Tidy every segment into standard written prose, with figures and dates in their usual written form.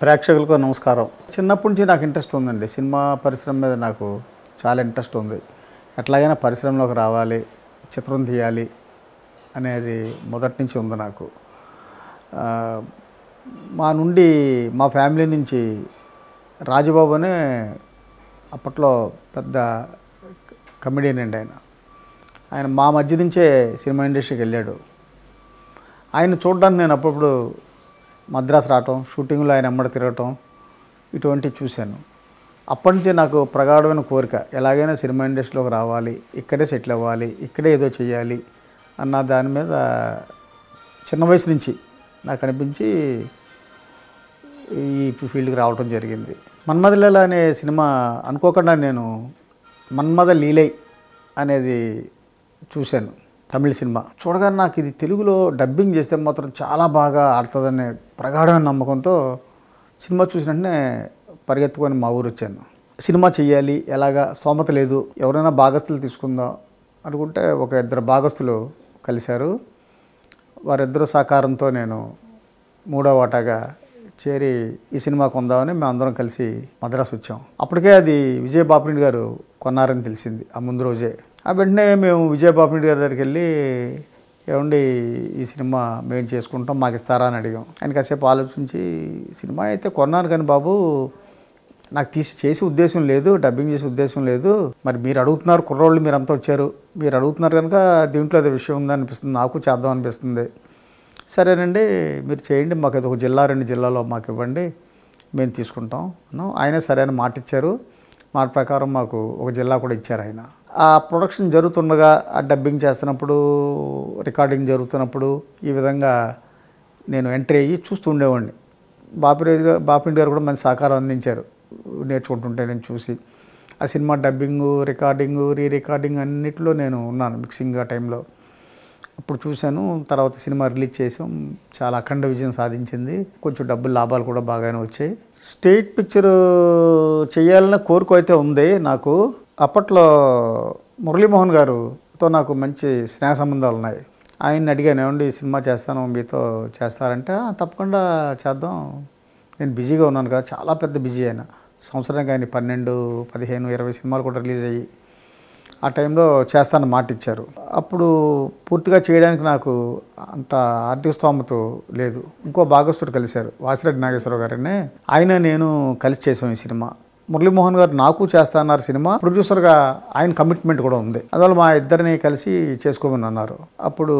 ప్రేక్షకులకు నమస్కారం. చిన్నప్పటి నుంచి నాకు ఇంట్రెస్ట్ ఉందండి. సినిమా పరిశ్రమ మీద నాకు చాలా ఇంట్రెస్ట్ ఉంది. ఎట్లాగైనా పరిశ్రమలోకి రావాలి, చిత్రం తీయాలి అనేది మొదటి నుంచి ఉంది నాకు. మా ఫ్యామిలీ నుంచి రాజబాబు అనే అప్పట్లో పెద్ద కమెడియన్ అండి ఆయన మా మధ్య నుంచే సినిమా ఇండస్ట్రీకి వెళ్ళాడు. ఆయన చూడడానికి నేను అప్పుడప్పుడు మద్రాసు రావటం, షూటింగ్లో ఆయన ఎమ్మడి తిరగటం ఇటువంటివి చూశాను. అప్పటి నుంచే నాకు ప్రగాఢమైన కోరిక, ఎలాగైనా సినిమా ఇండస్ట్రీలోకి రావాలి, ఇక్కడే సెటిల్ అవ్వాలి, ఇక్కడే ఏదో చేయాలి అన్న దాని మీద చిన్న వయసు నుంచి నాకు అనిపించి ఈ ఫీల్డ్కి రావటం జరిగింది. మన్మథ లీల అనే సినిమా అనుకోకుండా నేను మన్మథ లీలై అనేది చూశాను. తమిళ సినిమా చూడగానే నాకు ఇది తెలుగులో డబ్బింగ్ చేస్తే మాత్రం చాలా బాగా ఆడుతుందనే ప్రగాఢమైన నమ్మకంతో సినిమా చూసిన వెంటనే పరిగెత్తుకొని మా ఊరు వచ్చాను. సినిమా చెయ్యాలి, ఎలాగా స్తోమత లేదు, ఎవరైనా భాగస్తులు తీసుకుందాం అనుకుంటే ఒక ఇద్దరు భాగస్తులు కలిశారు. వారిద్దరు సహకారంతో నేను మూడో వాటాగా చేరి ఈ సినిమా కొందామని మేము అందరం కలిసి మద్రాసు వచ్చాం. అప్పటికే అది విజయ్ బాపిరెడ్డి గారు కొన్నారని తెలిసింది ఆ ముందు రోజే. ఆ వెంటనే మేము విజయ్ బాపిరెడ్డి గారి దగ్గరికి వెళ్ళి, ఏమండి ఈ సినిమా మేము చేసుకుంటాం, మాకు ఇస్తారా అని అడిగాం. ఆయన కాసేపు ఆలోచించి, సినిమా అయితే కొన్నాను కానీ బాబు నాకు చేసే ఉద్దేశం లేదు, డబ్బింగ్ చేసే ఉద్దేశం లేదు. మరి మీరు అడుగుతున్నారు, కుర్రోళ్ళు మీరంతా వచ్చారు, మీరు అడుగుతున్నారు కనుక దీంట్లో ఏదో విషయం ఉందనిపిస్తుంది, నాకు చేద్దాం అనిపిస్తుంది. సరేనండి మీరు చేయండి, మాకు అది ఒక జిల్లా 2 జిల్లాలో మాకు ఇవ్వండి, మేము తీసుకుంటాం. ఆయనే సరైన మాట ఇచ్చారు. మాట ప్రకారం మాకు ఒక జిల్లా కూడా ఇచ్చారు ఆయన. ఆ ప్రొడక్షన్ జరుగుతుండగా, ఆ డబ్బింగ్ చేస్తున్నప్పుడు, రికార్డింగ్ జరుగుతున్నప్పుడు ఈ విధంగా నేను ఎంట్రీ అయ్యి చూస్తూ ఉండేవాడిని. బాపిరెడ్డి గారు కూడా మంచి సహకారం అందించారు నేర్చుకుంటుంటే. నేను చూసి ఆ సినిమా డబ్బింగు, రికార్డింగు, రికార్డింగ్ అన్నిటిలో నేను ఉన్నాను, మిక్సింగ్ ఆ టైంలో. అప్పుడు చూశాను. తర్వాత సినిమా రిలీజ్ చేసాం, చాలా అఖండ విజయం సాధించింది. కొంచెం లాభాలు కూడా బాగానే వచ్చాయి. స్టేట్ పిక్చర్ చేయాలన్న కోరిక అయితే ఉంది నాకు. అప్పట్లో మురళీమోహన్ గారుతో నాకు మంచి స్నేహ సంబంధాలు ఉన్నాయి. ఆయన్ని అడిగాను, ఏమండి సినిమా చేస్తాను, మీతో చేస్తారంటే తప్పకుండా చేద్దాం, నేను బిజీగా ఉన్నాను కదా. చాలా పెద్ద బిజీ ఆయన. సంవత్సరానికి ఆయన 12, 15, 20 సినిమాలు కూడా రిలీజ్ అయ్యి ఆ టైంలో చేస్తానని మాట ఇచ్చారు. అప్పుడు పూర్తిగా చేయడానికి నాకు అంత ఆర్థిక స్తోమత లేదు. ఇంకో భాగస్తుడు కలిశారు, వాసిరెడ్డి నాగేశ్వరరావు గారని. ఆయన నేను కలిసి చేసాం ఈ సినిమా. మురళీమోహన్ గారు నాకు చేస్తా అన్నారు సినిమా. ప్రొడ్యూసర్గా ఆయన కమిట్మెంట్ కూడా ఉంది. అందువల్ల మా ఇద్దరిని కలిసి చేసుకోమని అన్నారు. అప్పుడు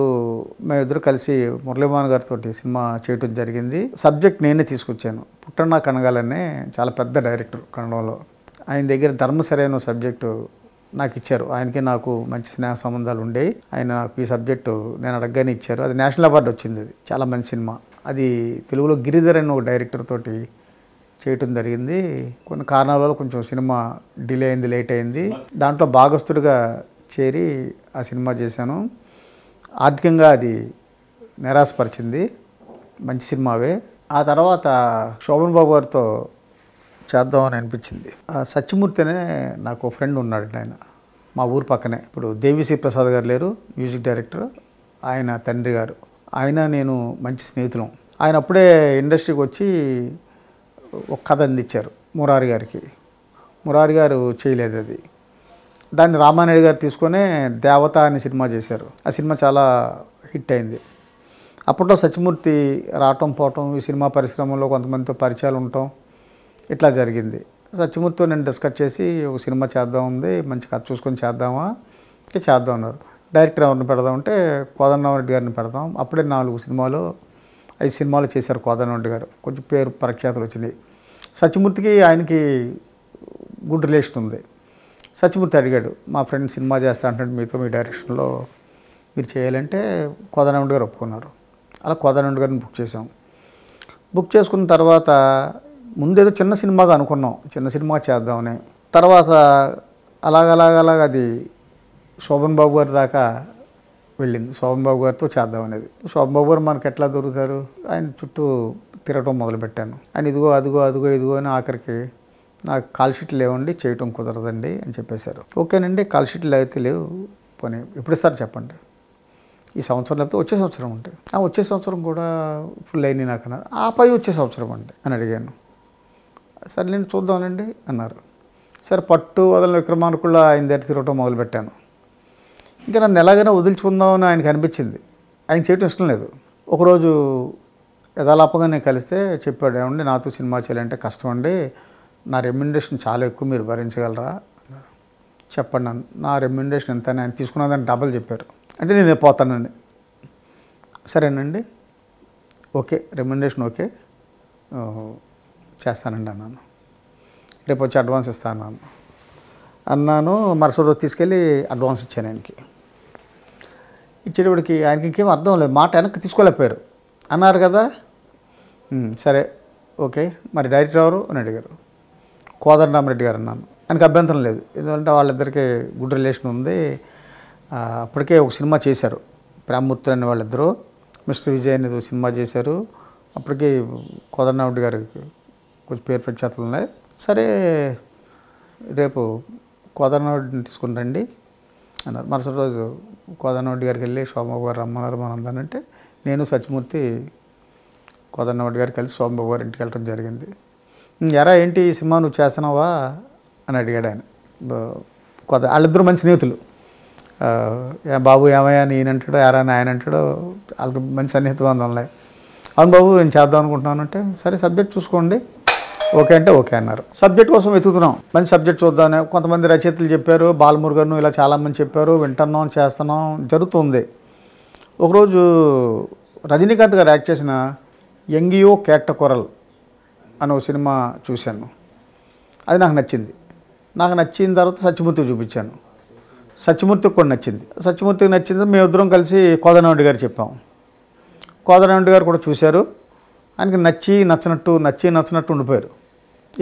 మేమిద్దరు కలిసి మురళీమోహన్ గారితో సినిమా చేయటం జరిగింది. సబ్జెక్ట్ నేనే తీసుకొచ్చాను. పుట్టన్న కనగాలనే చాలా పెద్ద డైరెక్టర్ కన్నడంలో. ఆయన దగ్గర ధర్మసరైన సబ్జెక్టు నాకు ఇచ్చారు. ఆయనకి నాకు మంచి స్నేహ సంబంధాలు ఉండేవి. ఆయన నాకు ఈ సబ్జెక్టు నేను అడగగానే ఇచ్చారు. అది నేషనల్ అవార్డు వచ్చింది. అది చాలా మంచి సినిమా. అది తెలుగులో గిరిధర్ అనే ఒక డైరెక్టర్ తోటి చేయటం జరిగింది. కొన్ని కారణాల వల్ల కొంచెం సినిమా డిలే అయింది, లేట్ అయింది. దాంట్లో భాగస్తుడిగా చేరి ఆ సినిమా చేశాను. ఆర్థికంగా అది నిరాశపరిచింది. మంచి సినిమావే. ఆ తర్వాత శోభన్ బాబు గారితో చేద్దామని అనిపించింది. సత్యమూర్తి అనే నాకు ఫ్రెండ్ ఉన్నాడు. ఆయన మా ఊరు పక్కనే. ఇప్పుడు దేవిశ్రీ ప్రసాద్ గారు లేరు, మ్యూజిక్ డైరెక్టర్. ఆయన తండ్రి గారు, ఆయన నేను మంచి స్నేహితులం. ఆయన అప్పుడే ఇండస్ట్రీకి వచ్చి ఒక కథ అందించారు మురారి గారికి. మురారి గారు చేయలేదు అది. దాన్ని రామానాయుడు గారు తీసుకొని దేవత అనే సినిమా చేశారు. ఆ సినిమా చాలా హిట్ అయింది. అప్పట్లో సత్యమూర్తి రావటం పోవటం, ఈ సినిమా పరిశ్రమలో కొంతమందితో పరిచయాలు ఉండటం ఇట్లా జరిగింది. సత్యమూర్తితో నేను డిస్కస్ చేసి ఒక సినిమా చేద్దాం ఉంది, మంచి కథ చూసుకొని చేద్దామా అంటే చేద్దాం అన్నారు. డైరెక్టర్ ఎవరిని పెడదామంటే కోదండరామరెడ్డి గారిని పెడదాం. అప్పుడే 4 సినిమాలు 5 సినిమాలు చేశారు కోదండరామరెడ్డి గారు. కొంచెం పేరు ప్రఖ్యాతులు వచ్చినాయి. సత్యమూర్తికి ఆయనకి గుడ్ రిలేషన్ ఉంది. సత్యమూర్తి అడిగాడు, మా ఫ్రెండ్ సినిమా చేస్తా అంటే మీతో, మీ డైరెక్షన్లో మీరు చేయాలంటే కోదండరామరెడ్డి గారు ఒప్పుకున్నారు. అలా కోదండరామరెడ్డి గారిని బుక్ చేసాం. బుక్ చేసుకున్న తర్వాత ముందేదో చిన్న సినిమాగా అనుకున్నాం, చిన్న సినిమా చేద్దామని. తర్వాత అలాగ అది శోభన్ బాబు గారి దాకా వెళ్ళింది. శోభన్ బాబు గారితో చేద్దామనేది. శోభన్ బాబు గారు మనకు ఎట్లా దొరుకుతారు, ఆయన చుట్టూ తిరగటం మొదలుపెట్టాను. ఆయన ఇదిగో ఇదిగో అని ఆఖరికి నాకు కాల్ షీట్లు లేవండి, చేయటం కుదరదండి అని చెప్పేశారు. ఓకేనండి, కాల్ షీట్లు అయితే లేవు, పోనీ ఎప్పుడు ఇస్తారు చెప్పండి. ఈ సంవత్సరం లేకపోతే వచ్చే సంవత్సరం ఉంటాయి. వచ్చే సంవత్సరం కూడా ఫుల్ అయినాయి నాకు అన్నారు. ఆపై వచ్చే సంవత్సరం అంటే అని అడిగాను. సరే నేను చూద్దామనండి అన్నారు. సరే పట్టు వదలని విక్రమార్కుల్లో ఆయన దగ్గర తిరగటం మొదలుపెట్టాను. ఇంకా నన్ను ఎలాగైనా వదిలించుకుందామని ఆయనకు అనిపించింది. ఆయన చేయటం ఇష్టం లేదు. ఒకరోజు యథాలాపంగా నేను కలిస్తే చెప్పాడు, ఏమండి నాతో సినిమా చేయాలంటే కష్టం అండి, నా రెమ్యునరేషన్ చాలా ఎక్కువ, మీరు భరించగలరా అన్నారు. చెప్పండి నన్ను, నా రెమ్యునరేషన్ ఎంత అని ఆయన తీసుకున్నదాన్ని డబల్ చెప్పారు. అంటే నేను పోతానండి. సరేనండి, ఓకే రెమ్యునరేషన్ ఓకే చేస్తానండి అన్నాను. రేపు వచ్చి అడ్వాన్స్ ఇస్తాను అన్నాను. మరుసటి రోజు తీసుకెళ్ళి అడ్వాన్స్ ఇచ్చాను ఆయనకి. ఇచ్చేటప్పటికి ఆయనకి ఇంకేం అర్థం లేదు, మాట వెనక్కి తీసుకోలేకపోయారు. అన్నారు కదా, సరే ఓకే, మరి డైరెక్టర్ ఎవరు అని అడిగారు. కోదండరామిరెడ్డి గారు అన్నాను. ఆయనకు అభ్యంతరం లేదు, ఎందుకంటే వాళ్ళిద్దరికీ గుడ్ రిలేషన్ ఉంది. అప్పటికే ఒక సినిమా చేశారు, ప్రేమమూర్తి అనే వాళ్ళిద్దరూ, మిస్టర్ విజయ్ అనేది ఒక సినిమా చేశారు. అప్పటికి కోదండరామిరెడ్డి గారికి కొంచెం పేరు ప్రఖ్యాతులు ఉన్నాయి. సరే రేపు కోదండరామిరెడ్డిని తీసుకుని రండి అన్నారు. మరుసటి రోజు కోదండరామిరెడ్డి గారికి వెళ్ళి సోమబాబు గారు రమ్మన్నారు మనందనంటే, నేను సత్యమూర్తి కోదండరామిరెడ్డి గారు కలిసి సోమబాబు గారి ఇంటికి వెళ్ళడం జరిగింది. ఎరా ఏంటి ఈ సినిమా నువ్వు చేస్తున్నావా అని అడిగాడు ఆయన. వాళ్ళిద్దరూ మంచి స్నేహితులు. బాబు ఏమయ్యా అని ఈయన అంటాడో, ఎరా అని ఆయన అంటాడో, వాళ్ళకి మంచి సన్నిహిత బంధంలే. అవును బాబు నేను చేద్దాం అనుకుంటున్నానంటే, సరే సబ్జెక్ట్ చూసుకోండి ఓకే అంటే ఓకే అన్నారు. సబ్జెక్ట్ కోసం వెతుకుతున్నాం, మంచి సబ్జెక్ట్ చూద్దామని. కొంతమంది రచయితలు చెప్పారు, బాలమురుగన్ ఇలా చాలామంది చెప్పారు, వింటున్నాం చేస్తున్నాం జరుగుతుంది. ఒకరోజు రజనీకాంత్ గారు యాక్ట్ చేసిన యంగియో కేట్టకొరల్ అనే ఒక సినిమా చూశాను. అది నాకు నచ్చింది. నాకు నచ్చిన తర్వాత సత్యమూర్తికి చూపించాను. సత్యమూర్తికి కూడా నచ్చింది. సత్యమూర్తికి నచ్చింది, మేమిద్దరం కలిసి కోదండరామిరెడ్డి గారు చెప్పాం. కోదండరామిరెడ్డి గారు కూడా చూశారు. ఆయనకి నచ్చి నచ్చినట్టు ఉండిపోయారు,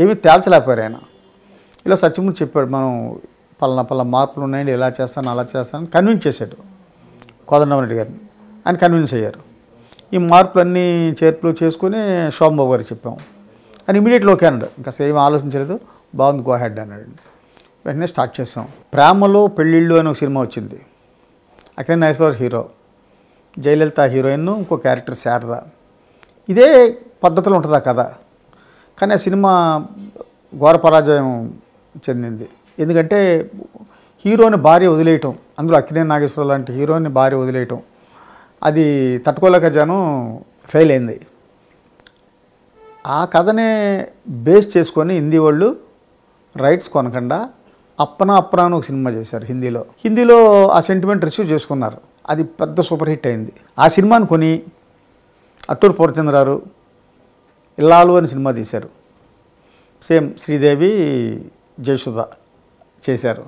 ఏమీ తేల్చలేకపోయారు ఆయన. ఇలా సత్యమూర్తి చెప్పాడు, మనం పలానా మార్పులు ఉన్నాయండి, ఇలా చేస్తాను అలా చేస్తాను కన్విన్స్ చేశాడు కోదండరామిరెడ్డి గారిని. ఆయన కన్విన్స్ అయ్యారు. ఈ మార్పులన్నీ చేర్పులు చేసుకుని సోమబాబు గారికి చెప్పాం. ఆయన ఇమీడియట్లీ ఓకే అన్నాడు, ఇంకా సేమ్ ఆలోచించలేదు, బాగుంది గో హెడ్ అన్నాడు. వెంటనే స్టార్ట్ చేసాం. ప్రేమలో పెళ్ళిళ్ళు అని ఒక సినిమా వచ్చింది. అక్కడే నాగేశ్వరరావు హీరో, జయలలిత హీరోయిన్, ఇంకో క్యారెక్టర్ శారద. ఇదే పద్ధతిలో ఉంటుంది ఆ కథ. కానీ ఆ సినిమా ఘోర పరాజయం చెందింది. ఎందుకంటే హీరోని భార్య వదిలేయటం, అందులో అక్కినేని నాగేశ్వరరావు లాంటి హీరోని భార్య వదిలేయటం, అది తట్టుకోలేక జనం ఫెయిల్ అయింది. ఆ కథనే బేస్ చేసుకొని హిందీ వాళ్ళు రైట్స్ కొనకుండా అప్పనా అని ఒక సినిమా చేశారు హిందీలో ఆ సెంటిమెంట్ రిసీవ్ చేసుకున్నారు. అది పెద్ద సూపర్ హిట్ అయింది. ఆ సినిమాని కొని అట్టూరు పూర్ణచంద్రరావు ఇల్లాలు అని సినిమా తీశారు. సేమ్ శ్రీదేవి జయసుధ చేశారు.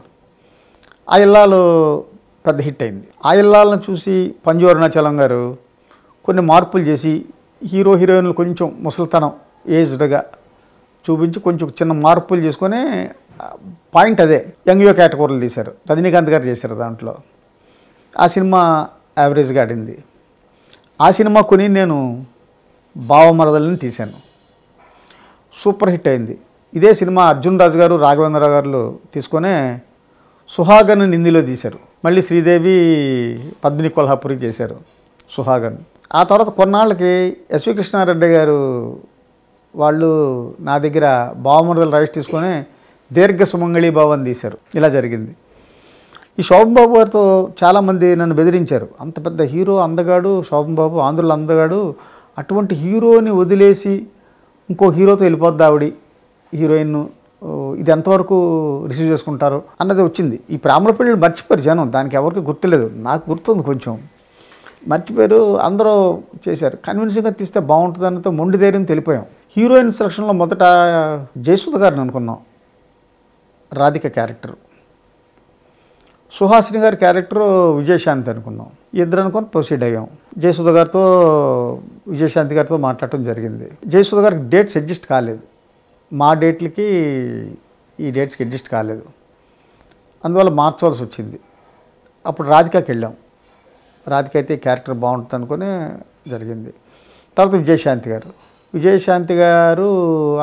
ఆ ఇల్లాలు పెద్ద హిట్ అయింది. ఆ ఇల్లాలను చూసి పంజు అరుణాచలం గారు కొన్ని మార్పులు చేసి హీరో హీరోయిన్లు కొంచెం ముసలితనం ఏజ్డ్గా చూపించి కొంచెం చిన్న మార్పులు చేసుకొని పాయింట్ అదే యంగ్ కేటగిరీలు తీశారు. రజనీకాంత్ గారు చేశారు దాంట్లో. ఆ సినిమా యావరేజ్గా ఆడింది. ఆ సినిమా కొని నేను బావమరదలని తీశాను, సూపర్ హిట్ అయింది. ఇదే సినిమా అర్జున్ రాజు గారు రాఘవేంద్రరావు గారు తీసుకొనే సుహాగన్ హిందీలో తీశారు. మళ్ళీ శ్రీదేవి పద్మిని కొల్హాపురి చేశారు సుహాగన్. ఆ తర్వాత కొన్నాళ్ళకి ఎస్వి కృష్ణారెడ్డి గారు వాళ్ళు నా దగ్గర బావమరదల రైట్స్ తీసుకొని దీర్ఘ సుమంగళి భావం తీశారు. ఇలా జరిగింది. ఈ శోభన్ బాబు గారితో చాలామంది నన్ను బెదిరించారు, అంత పెద్ద హీరో అందగాడు శోభన్ బాబు, ఆంధ్రలో అందగాడు, అటువంటి హీరోని వదిలేసి ఇంకో హీరోతో వెళ్ళిపోద్ది ఆవిడ హీరోయిన్, ఇది ఎంతవరకు రిసీవ్ చేసుకుంటారు అన్నది వచ్చింది. ఈ ప్రేమల పెళ్ళిళ్ళు మర్చిపోయారు జనం, దానికి ఎవరికి గుర్తులేదు, నాకు గుర్తుంది కొంచెం మర్చిపోయారు. అందరూ చేశారు, కన్విన్సింగ్గా తీస్తే బాగుంటుంది అన్నతో మొండి ధైర్యం తెలిపోయాం. హీరోయిన్ సెలక్షన్లో మొదట జయసుధ గారిని అనుకున్నాం, రాధిక క్యారెక్టర్. సుహాసిని గారి క్యారెక్టర్ విజయశాంతి అనుకున్నాం. ఇద్దరు అనుకొని ప్రొసీడ్ అయ్యాం. జయసుధ గారితో విజయశాంతి గారితో మాట్లాడటం జరిగింది. జయసుధ గారికి డేట్స్ అడ్జస్ట్ కాలేదు, మా డేట్లకి ఈ డేట్స్కి అడ్జస్ట్ కాలేదు, అందువల్ల మార్చవలసి వచ్చింది. అప్పుడు రాధికకి వెళ్ళాం. రాధిక అయితే క్యారెక్టర్ బాగుంటుంది అనుకుని జరిగింది. తర్వాత విజయశాంతి గారు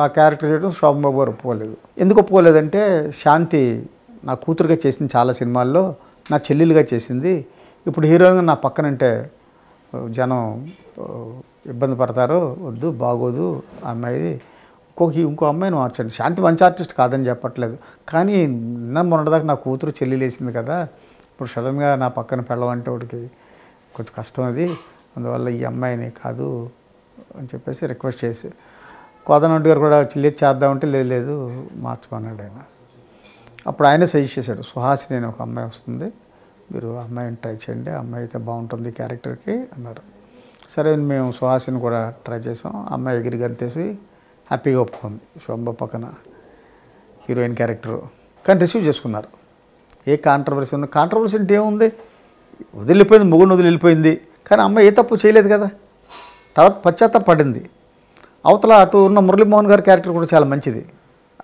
ఆ క్యారెక్టర్ చేయడం శోభన్ బాబు గారు ఒప్పుకోలేదు. ఎందుకు ఒప్పుకోలేదంటే, శాంతి నా కూతురుగా చేసింది చాలా సినిమాల్లో, నా చెల్లెలుగా చేసింది, ఇప్పుడు హీరోయిన్గా నా పక్కనంటే జనం ఇబ్బంది పడతారు, వద్దు బాగోదు ఆ అమ్మాయి, ఇంకో అమ్మాయిని మార్చండి. శాంతి మంచి ఆర్టిస్ట్ కాదని చెప్పట్లేదు, కానీ నిన్న మొన్నటిదాకా నా కూతురు చెల్లి లేసింది కదా, ఇప్పుడు సడన్గా నా పక్కన పెళ్ళవంటే వాడికి కొంచెం కష్టం అది, అందువల్ల ఈ అమ్మాయిని కాదు అని చెప్పేసి రిక్వెస్ట్ చేసి, కోదండరెడ్డి గారు కూడా చెల్లి చేద్దామంటే లేదు మార్చమన్నాడు ఆయన. అప్పుడు ఆయనే సజెస్ట్ చేశాడు, సుహాసిని అని ఒక అమ్మాయి వస్తుంది, మీరు అమ్మాయిని ట్రై చేయండి, అమ్మాయి అయితే బాగుంటుంది క్యారెక్టర్కి అన్నారు. సరే మేము సుహాసిని కూడా ట్రై చేసాం. అమ్మాయి ఎగిరి గంతేసి హ్యాపీగా ఒప్పుకుంది. శోభ పక్కన హీరోయిన్ క్యారెక్టరు, కానీ రిసీవ్ చేసుకున్నారు. ఏ కాంట్రవర్సీ ఉన్న కాంట్రవర్సీ అంటే ఏముంది, వదిలిపోయింది, మొగుడిని వదిలిపోయింది, కానీ అమ్మాయి ఏ తప్పు చేయలేదు కదా. తర్వాత పశ్చాత్తాపడింది. అవతల అటు ఉన్న మురళీమోహన్ గారి క్యారెక్టర్ కూడా చాలా మంచిది.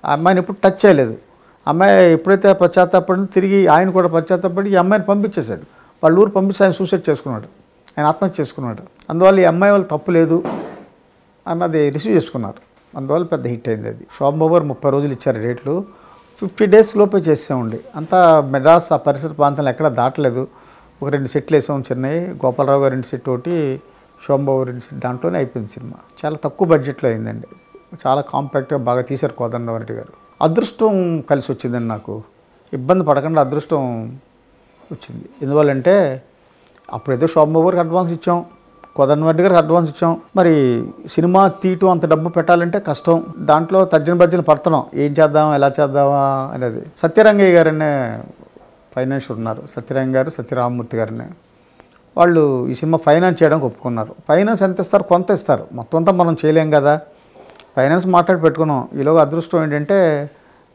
ఆ అమ్మాయిని ఎప్పుడు టచ్ చేయలేదు. అమ్మాయి ఎప్పుడైతే పశ్చాత్తాపడిందో తిరిగి ఆయన కూడా పశ్చాత్తాపడి ఈ అమ్మాయిని పంపించేశాడు. వాళ్ళ ఊరు పంపించి ఆయన సూసైడ్ చేసుకున్నాడు, ఆయన ఆత్మహత్య చేసుకున్నాడు. అందువల్ల ఈ అమ్మాయి వాళ్ళు తప్పు లేదు అన్నది రిసీవ్ చేసుకున్నారు. అందువల్ల పెద్ద హిట్ అయింది అది. శోభన్ గారు 30 రోజులు ఇచ్చారు డేట్లు, 50 డేస్ లోపే చేసామండి. అంతా మెడ్రాస్ ఆ పరిసర ప్రాంతంలో ఎక్కడ దాటలేదు. ఒక 2 సెట్లు వేసాం చెన్నై, గోపాలరావు గారు 2 సెట్ ఒకటి, శోభన్ 2 సెట్, దాంట్లోనే అయిపోయింది సినిమా. చాలా తక్కువ బడ్జెట్లో అయిందండి, చాలా కాంపాక్ట్గా బాగా తీశారు కోదండరెడ్డి గారు. అదృష్టం కలిసి వచ్చిందండి నాకు, ఇబ్బంది పడకుండా అదృష్టం వచ్చింది. ఎందువల్లంటే అప్పుడు ఏదో శోభన్ గారికి అడ్వాన్స్ ఇచ్చాం, కోదండరెడ్డి గారికి అడ్వాన్స్ ఇచ్చాం, మరి సినిమా తీయటం అంత డబ్బు పెట్టాలంటే కష్టం. దాంట్లో తర్జన భర్జన పడుతున్నాం, ఏం చేద్దాం ఎలా చేద్దామా అనేది. సత్యరంగయ్య గారనే ఫైనాన్షియర్ ఉన్నారు, సత్యరంగ గారు, సత్యరామమూర్తి గారిని, వాళ్ళు ఈ సినిమా ఫైనాన్స్ చేయడానికి ఒప్పుకున్నారు. ఫైనాన్స్ ఎంత ఇస్తారు, కొంత ఇస్తారు, మొత్తం అంతా మనం చేయలేం కదా. ఫైనాన్స్ మాట్లాడి పెట్టుకున్నాం. ఈలోగా అదృష్టం ఏంటంటే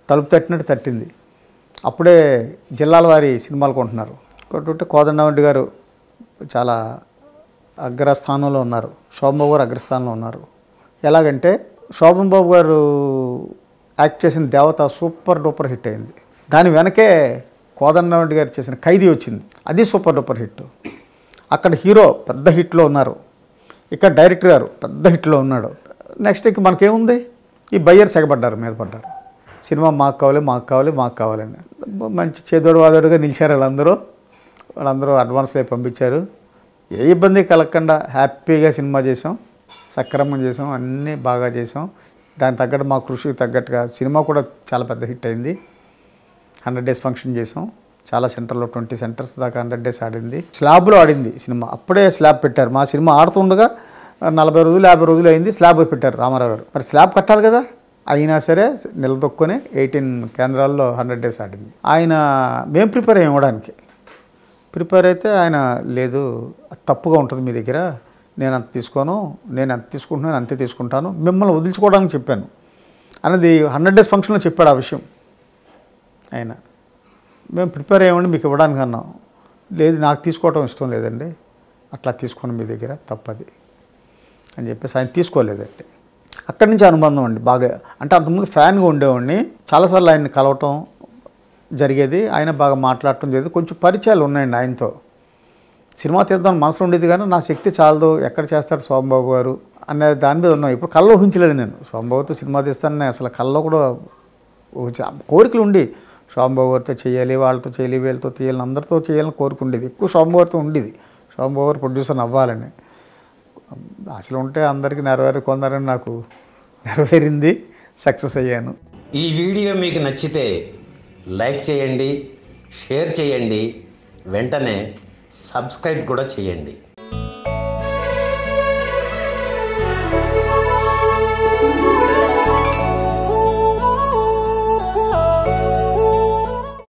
తలుపు తట్టినట్టు తట్టింది. అప్పుడే జిల్లాల వారి సినిమాలు కొంటున్నారు. కొంటుంటే కోదండరెడ్డి గారు చాలా అగ్రస్థానంలో ఉన్నారు, శోభన్ బాబు గారు అగ్రస్థానంలో ఉన్నారు. ఎలాగంటే శోభన్ బాబు గారు యాక్ట్ చేసిన దేవత సూపర్ డూపర్ హిట్ అయింది. దాని వెనకే కోదండరెడ్డి గారు చేసిన ఖైదీ వచ్చింది, అది సూపర్ డూపర్ హిట్. అక్కడ హీరో పెద్ద హిట్లో ఉన్నారు, ఇక్కడ డైరెక్టర్ గారు పెద్ద హిట్లో ఉన్నాడు. నెక్స్ట్ ఇంక మనకేముంది, ఈ బయ్యర్స్ ఎగబడ్డారు, మీద పడ్డారు. సినిమా మాకు కావాలి మాకు కావాలి మాకు కావాలని మంచి చేదోడు వాదోడుగా నిలిచారు. వాళ్ళందరూ అడ్వాన్స్లో పంపించారు. ఏ ఇబ్బంది కలగకుండా హ్యాపీగా సినిమా చేసాం, సక్రమం చేసాం, అన్నీ బాగా చేసాం. దానికి తగ్గట్టు మా కృషికి తగ్గట్టుగా సినిమా కూడా చాలా పెద్ద హిట్ అయింది. 100 డేస్ ఫంక్షన్ చేసాం, చాలా సెంటర్లో 20 సెంటర్స్ దాకా 100 డేస్ ఆడింది. స్లాబ్లో ఆడింది సినిమా, అప్పుడే స్లాబ్ పెట్టారు. మా సినిమా ఆడుతుండగా 40 రోజులు 50 రోజులు అయింది, స్లాబ్ పెట్టారు రామారావు గారు. మరి స్లాబ్ కట్టాలి కదా, అయినా సరే నిలదొక్కుని 18 కేంద్రాల్లో 100 డేస్ ఆడింది. ఆయన మేము ప్రిపేర్ అయ్యి ఇవ్వడానికి ప్రిపేర్ అయితే ఆయన లేదు, తప్పుగా ఉంటుంది మీ దగ్గర, నేను అంత తీసుకోను, నేను ఎంత తీసుకుంటున్నాను అంతే తీసుకుంటాను, మిమ్మల్ని వదిలించుకోవడానికి చెప్పాను అనేది 100 డేస్ ఫంక్షన్లో చెప్పాడు ఆ విషయం. ఆయన మేము ప్రిపేర్ అయ్యామండి మీకు ఇవ్వడానికి అన్నాం. లేదు నాకు తీసుకోవడం ఇష్టం లేదండి, అట్లా తీసుకోండి మీ దగ్గర తప్పది అని చెప్పేసి ఆయన తీసుకోలేదండి. అక్కడి నుంచి అనుబంధం అండి బాగా. అంటే అంతకుముందు ఫ్యాన్గా ఉండేవాడిని, చాలాసార్లు ఆయన్ని కలవటం జరిగేది, ఆయన బాగా మాట్లాడటం జరిగేది. కొంచెం పరిచయాలు ఉన్నాయండి ఆయనతో. సినిమా తీద్దాం మనసు ఉండేది కానీ నా శక్తి చాలదు, ఎక్కడ చేస్తారు శోభన్ బాబు గారు అనే దాని మీద ఉన్నాం. ఇప్పుడు కల్లో ఊహించలేదు నేను శోభన్ బాబుతో సినిమా తీస్తానని, అసలు కల్లో కూడా కోరికలు ఉండి శోభన్ బాబు గారితో చేయాలి, వాళ్ళతో చేయాలి, వీళ్ళతో చేయాలి, అందరితో చేయాలని కోరిక ఉండేది. ఎక్కువ శోభన్ గారితో ఉండేది, శోభన్ బాబు గారు ప్రొడ్యూసర్ అవ్వాలని. అసలు ఉంటే అందరికీ కొందరని నాకు నెరవేరింది, సక్సెస్ అయ్యాను. ఈ వీడియో మీకు నచ్చితే లైక్ చేయండి, షేర్ చేయండి, వెంటనే సబ్స్క్రైబ్ కూడా చేయండి.